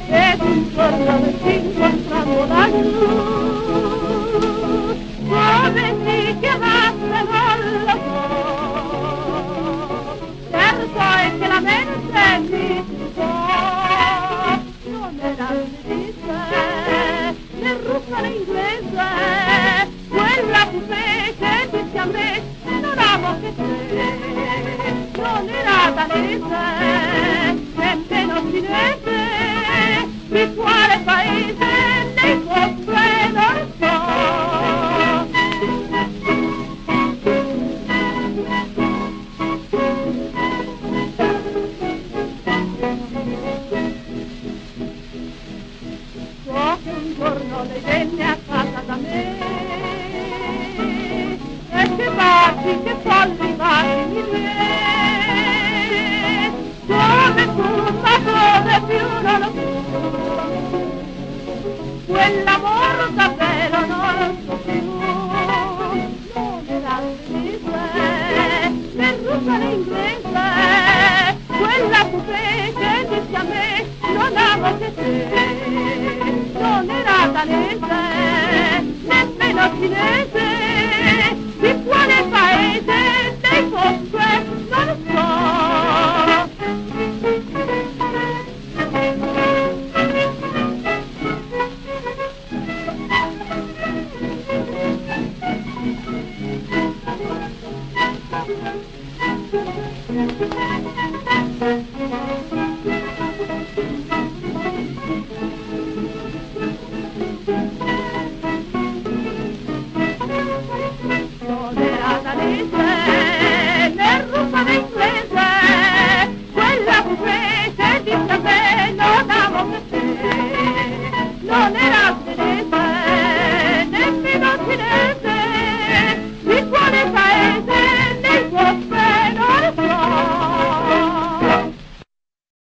ed un giorno ci incontrando laggiù, come si chiamasse non lo so, certo è che la mente mi può, non era inglese, né russa né inglese, quella coupé che disse a me, non amo che te, non era danese, nemmeno cinese, di quale paese lei fosse non lo so. So che un giorno lei venne a casa da me e che baci, che folli baci mi diede, come fu, ma come più non lo fu, quell'amor davvero non lo so più, non era inglese, né russa né inglese, quella coupé che disse a me, non amo che te, non era danese, nemmeno cinese,